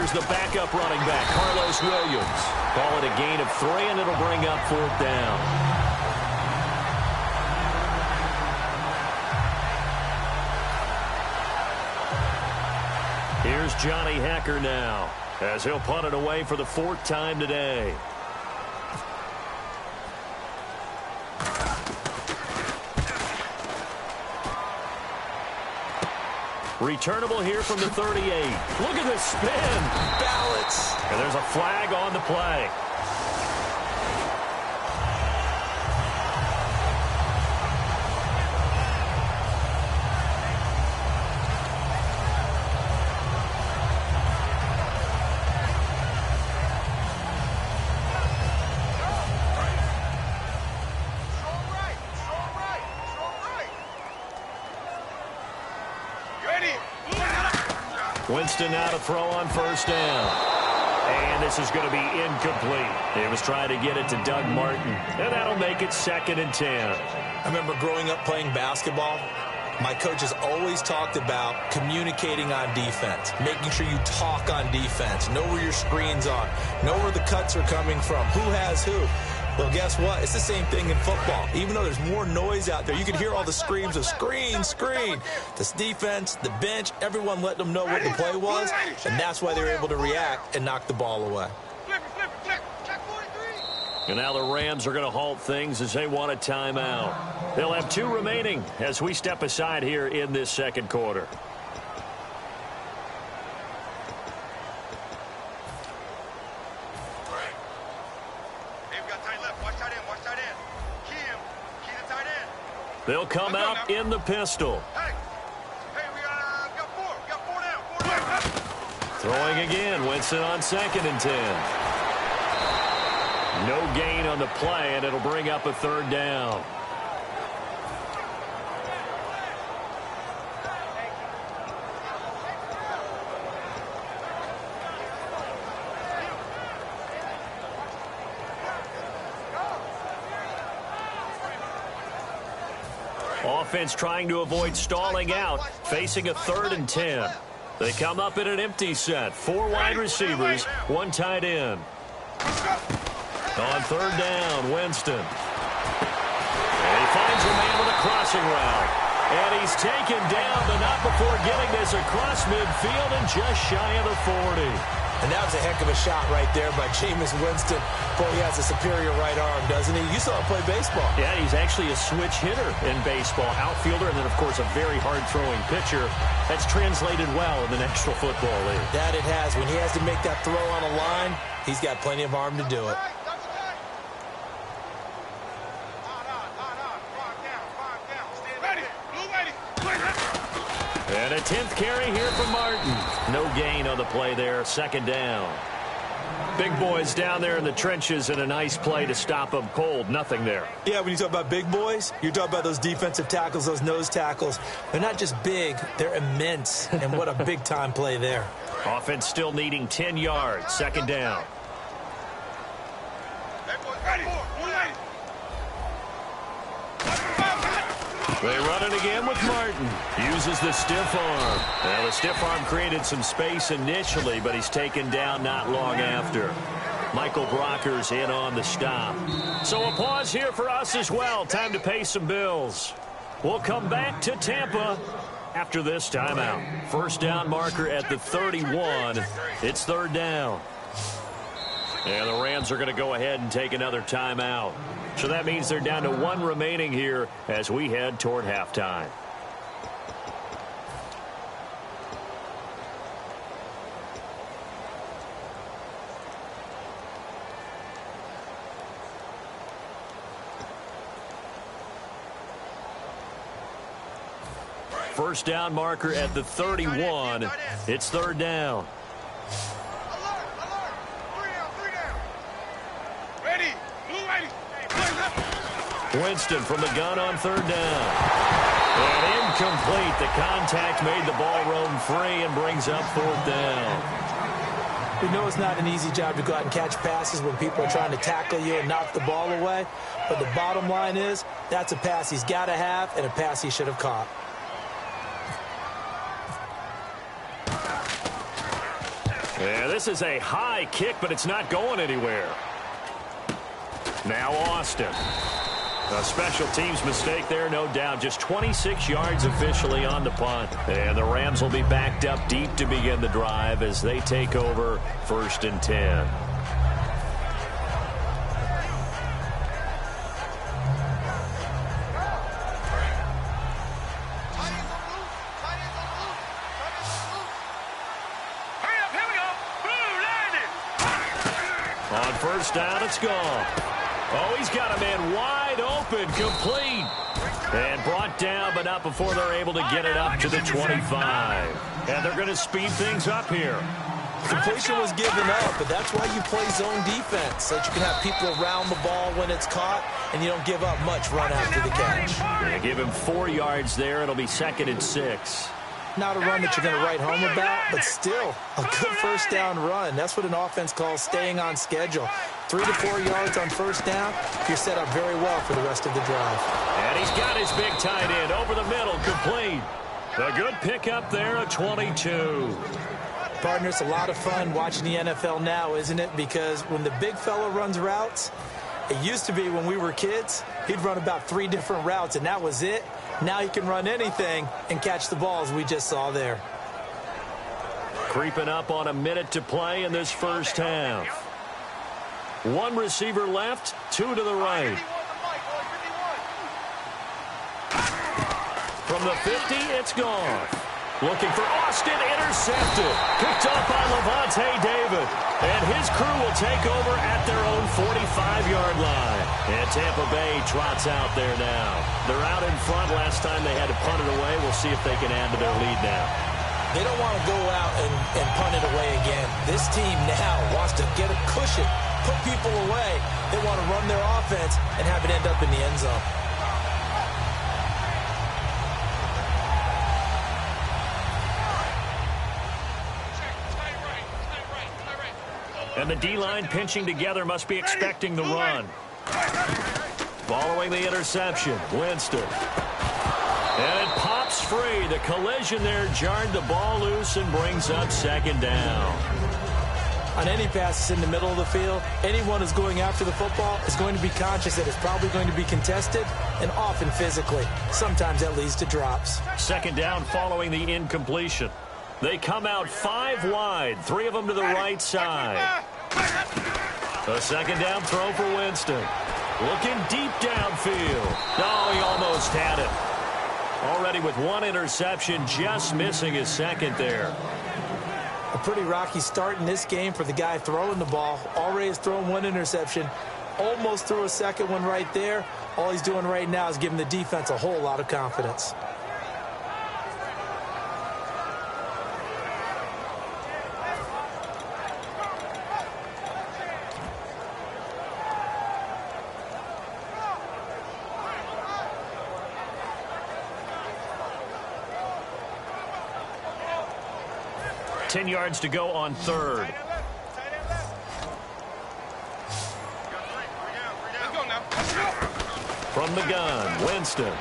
Here's the backup running back, Carlos Williams. Call it a gain of 3, and it'll bring up 4th down. Here's Johnny Hekker now, as he'll punt it away for the 4th time today. Returnable here from the 38. Look at this spin. Balance. And there's a flag on the play. Winston now to throw on 1st down. And this is going to be incomplete. He was trying to get it to Doug Martin. And that'll make it 2nd and 10. I remember growing up playing basketball. My coaches always talked about communicating on defense, making sure you talk on defense, know where your screens are, know where the cuts are coming from, who has who. Well, guess what? It's the same thing in football. Even though there's more noise out there, you can hear all the screams of screen, screen. This defense, the bench, everyone let them know what the play was, and that's why they were able to react and knock the ball away. And now the Rams are going to halt things as they want a timeout. They'll have 2 remaining as we step aside here in this 2nd quarter. They'll come out in the pistol. We got 4 down. Throwing again. Winston on 2nd and 10. No gain on the play, and it'll bring up a 3rd down. Offense trying to avoid stalling out, facing a 3rd and 10. They come up in an empty set. 4 wide receivers, 1 tight end. On 3rd down, Winston. And he finds a man with a crossing route. And he's taken down, but not before getting this across midfield and just shy of the 40. And that was a heck of a shot right there by Jameis Winston. Boy, he has a superior right arm, doesn't he? You saw him play baseball. Yeah, he's actually a switch hitter in baseball. Outfielder, and then, of course, a very hard-throwing pitcher. That's translated well in the National Football League. That it has. When he has to make that throw on a line, he's got plenty of arm to do it. And a 10th carry here from Martin. No gain on the play there. 2nd down. Big boys down there in the trenches, and a nice play to stop them cold. Nothing there. Yeah, when you talk about big boys, you're talking about those defensive tackles, those nose tackles. They're not just big, they're immense. And what a big-time play there. Offense still needing 10 yards. 2nd down. They run it again with Martin. Uses the stiff arm. Now, the stiff arm created some space initially, but he's taken down not long after. Michael Brockers in on the stop. So a pause here for us as well. Time to pay some bills. We'll come back to Tampa after this timeout. 1st down marker at the 31. It's 3rd down. And the Rams are going to go ahead and take another timeout. So that means they're down to 1 remaining here as we head toward halftime. First down marker at the 31. It's 3rd down. Winston from the gun on 3rd down. And incomplete. The contact made the ball roam free and brings up 4th down. We know it's not an easy job to go out and catch passes when people are trying to tackle you and knock the ball away. But the bottom line is, that's a pass he's got to have and a pass he should have caught. Yeah, this is a high kick, but it's not going anywhere. Now Austin. A special teams mistake there, no doubt. Just 26 yards officially on the punt. And the Rams will be backed up deep to begin the drive as they take over 1st and 10. On 1st down, it's gone. Oh, he's got a man wide open, complete. And brought down, but not before they're able to get it up to the 25. And they're going to speed things up here. Completion was given up, but that's why you play zone defense, so that you can have people around the ball when it's caught, and you don't give up much run after the catch. Yeah, give him 4 yards there. It'll be 2nd and 6. Not a run that you're going to write home about, but still a good 1st down run. That's what an offense calls staying on schedule. 3 to 4 yards on 1st down, you're set up very well for the rest of the drive. And he's got his big tight end over the middle, complete. A good pickup there, a 22. Partner, it's a lot of fun watching the NFL now, isn't it? Because when the big fella runs routes, it used to be when we were kids, he'd run about 3 different routes, and that was it. Now he can run anything and catch the balls we just saw there. Creeping up on a minute to play in this 1st half. 1 receiver left, 2 to the right. From the 50, it's gone. Looking for Austin, intercepted. Picked up by Levante David. And his crew will take over at their own 45-yard line. And Tampa Bay trots out there now. They're out in front. Last time they had to punt it away. We'll see if they can add to their lead now. They don't want to go out and punt it away again. This team now wants to get a cushion, put people away. They want to run their offense and have it end up in the end zone. And the D-line pinching together must be expecting the run. Following the interception, Winston. And it pops free. The collision there jarred the ball loose and brings up 2nd down. On any passes in the middle of the field, anyone who's going after the football is going to be conscious that it's probably going to be contested and often physically. Sometimes that leads to drops. 2nd down following the incompletion. They come out 5 wide, 3 of them to the right side. A 2nd down throw for Winston. Looking deep downfield. Oh, he almost had it. Already with 1 interception, just missing his 2nd there. A pretty rocky start in this game for the guy throwing the ball. Already has thrown 1 interception. Almost threw a 2nd one right there. All he's doing right now is giving the defense a whole lot of confidence. Ten yards to go on 3rd. From the gun, Winston.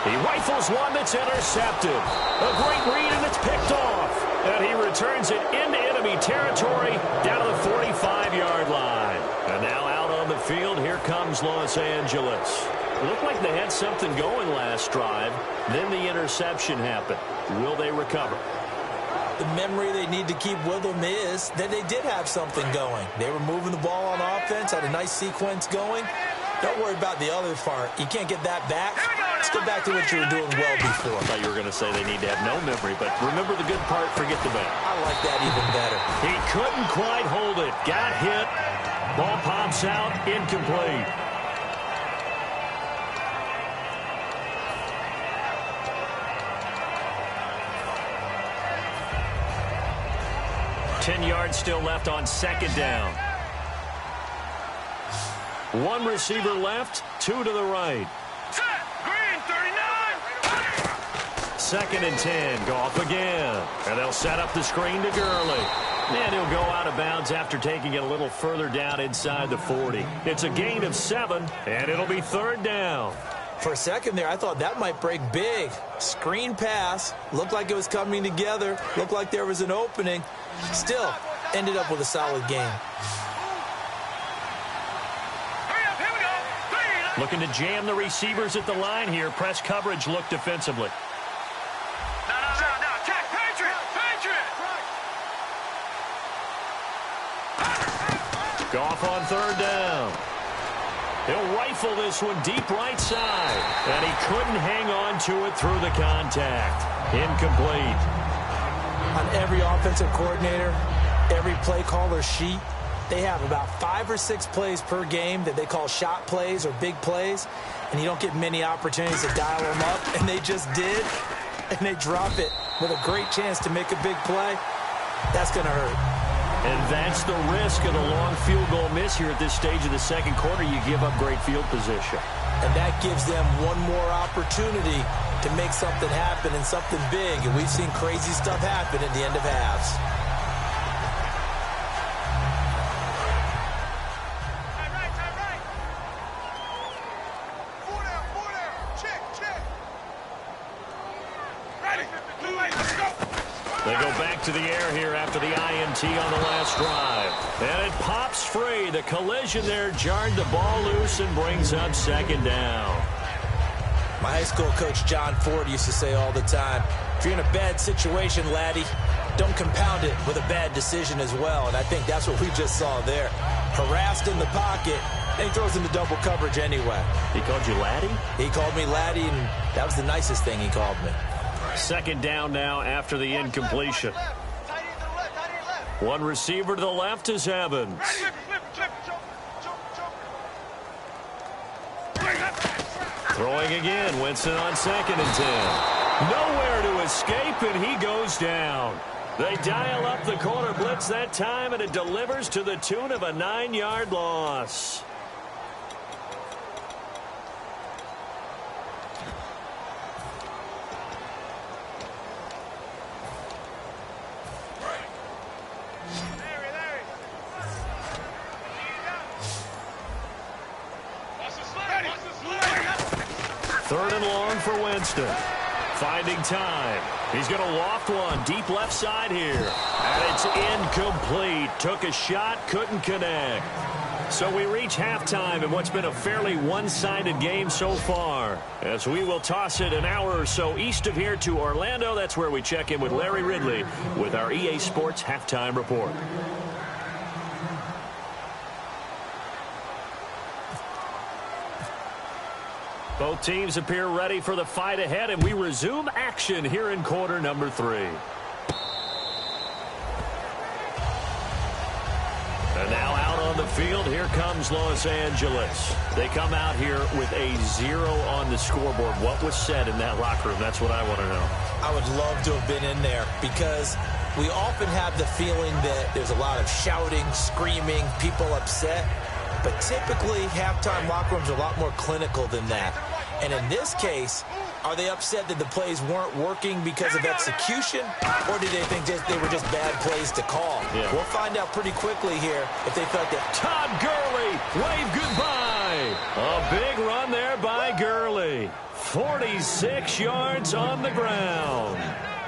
He rifles one that's intercepted. A great read, and it's picked off. And he returns it into enemy territory down to the 45-yard line. And now out on the field, here comes Los Angeles. It looked like they had something going last drive. Then the interception happened. Will they recover? The memory they need to keep with them is that they did have something going. They were moving the ball on offense, had a nice sequence going. Don't worry about the other part. You can't get that back. Let's go back to what you were doing well before. I thought you were going to say they need to have no memory, but remember the good part, forget the bad. I like that even better. He couldn't quite hold it. Got hit. Ball pops out, incomplete. Ten yards still left on 2nd down. 1 receiver left, 2 to the right. Green, 39. 2nd and 10, Goff again. And they'll set up the screen to Gurley. And he'll go out of bounds after taking it a little further down inside the 40. It's a gain of 7, and it'll be 3rd down. For a second there, I thought that might break big. Screen pass. Looked like it was coming together. Looked like there was an opening. Still, ended up with a solid game. Looking to jam the receivers at the line here. Press coverage look defensively. No. Attack. Patriot. Goff on third down. He'll rifle this one deep right side. And he couldn't hang on to it through the contact. Incomplete. On every offensive coordinator, every play caller sheet, they have about 5 or 6 plays per game that they call shot plays or big plays, and you don't get many opportunities to dial them up, and they just did, and they drop it with a great chance to make a big play. That's going to hurt. And that's the risk of the long field goal miss here at this stage of the second quarter. You give up great field position. And that gives them one more opportunity to make something happen and something big, and we've seen crazy stuff happen at the end of halves. They go back to the air here after the INT on the last drive. And it pops free. The collision there jarred the ball loose and brings up second down. My high school coach, John Ford, used to say all the time, if you're in a bad situation, laddie, don't compound it with a bad decision as well. And I think that's what we just saw there. Harassed in the pocket, and he throws into double coverage anyway. He called you laddie? He called me laddie, and that was the nicest thing he called me. Second down now after the incompletion. One receiver to the left is Evans. Throwing again, Winston on 2nd and 10. Nowhere to escape, and he goes down. They dial up the corner blitz that time, and it delivers to the tune of a 9-yard loss. Third and long for Winston. Finding time. He's going to loft one deep left side here. And it's incomplete. Took a shot, couldn't connect. So we reach halftime in what's been a fairly one-sided game so far. As we will toss it an hour or so east of here to Orlando. That's where we check in with Larry Ridley with our EA Sports Halftime Report. Both teams appear ready for the fight ahead, and we resume action here in quarter number 3. And now out on the field, here comes Los Angeles. They come out here with a 0 on the scoreboard. What was said in that locker room? That's what I want to know. I would love to have been in there because we often have the feeling that there's a lot of shouting, screaming, people upset. But typically, halftime locker rooms are a lot more clinical than that. And in this case, are they upset that the plays weren't working because of execution? Or do they think they were just bad plays to call? Yeah. We'll find out pretty quickly here if they felt that. Todd Gurley, wave goodbye. A big run there by Gurley. 46 yards on the ground.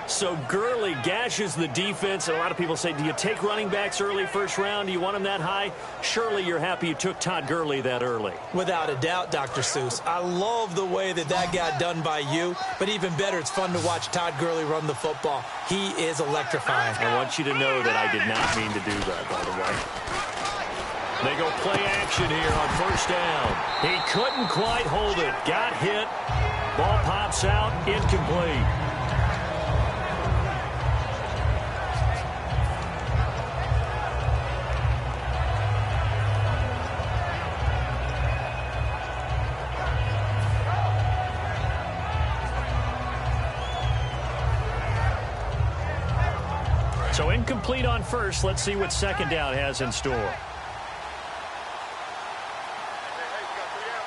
So Gurley gashes the defense. And a lot of people say, do you take running backs early first round? Do you want them that high? Surely you're happy you took Todd Gurley that early. Without a doubt, Dr. Seuss. I love the way that got done by you. But even better, it's fun to watch Todd Gurley run the football. He is electrifying. I want you to know that I did not mean to do that, by the way. They go play action here on first down. He couldn't quite hold it. Got hit. Ball pops out. Incomplete. So incomplete on first. Let's see what second down has in store.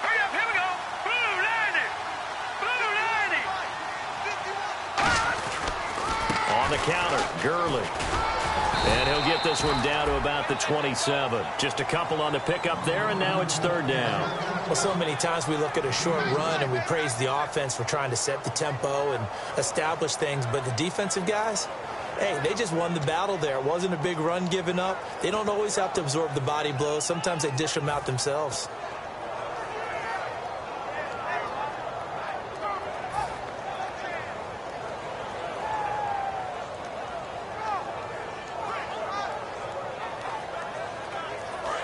Hurry up, here we go. Blue 90. On the counter, Gurley. And he'll get this one down to about the 27. Just a couple on the pickup there, and now it's third down. Well, so many times we look at a short run and we praise the offense for trying to set the tempo and establish things, but the defensive guys, Hey, they just won the battle there. It wasn't a big run given up. They don't always have to absorb the body blows. Sometimes they dish them out themselves.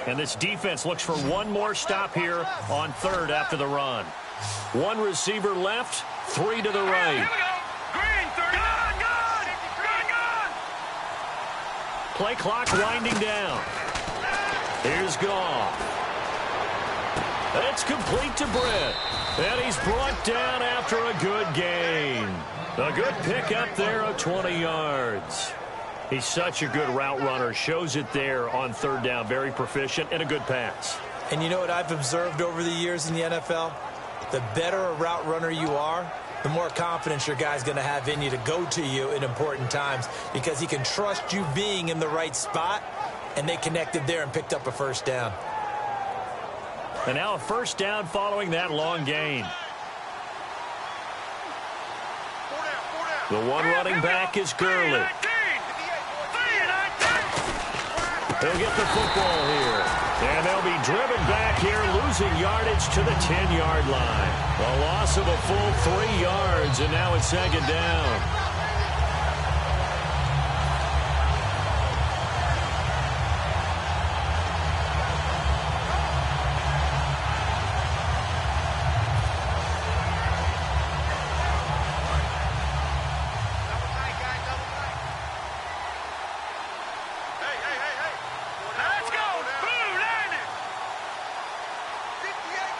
And this defense looks for one more stop here on third after the run. One receiver left, 3 to the right. Green, 30. Gone. Play clock winding down. Here's Goff. It's complete to Britt. And he's brought down after a good gain. A good pick up there of 20 yards. He's such a good route runner. Shows it there on third down. Very proficient and a good pass. And you know what I've observed over the years in the NFL? The better a route runner you are, the more confidence your guy's going to have in you to go to you in important times because he can trust you being in the right spot, and they connected there and picked up a first down. And now a first down following that long gain. The one running back is Gurley. He'll get the football here. And they'll be driven back here, losing yardage to the 10-yard line. A loss of a full 3 yards, and now it's second down.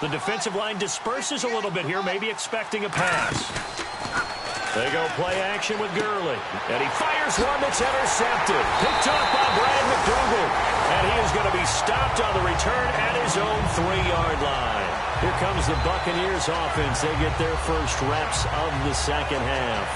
The defensive line disperses a little bit here, maybe expecting a pass. They go play action with Gurley. And he fires one that's intercepted. Picked up by Brad McDougal. And he is going to be stopped on the return at his own 3-yard line. Here comes the Buccaneers offense. They get their first reps of the second half.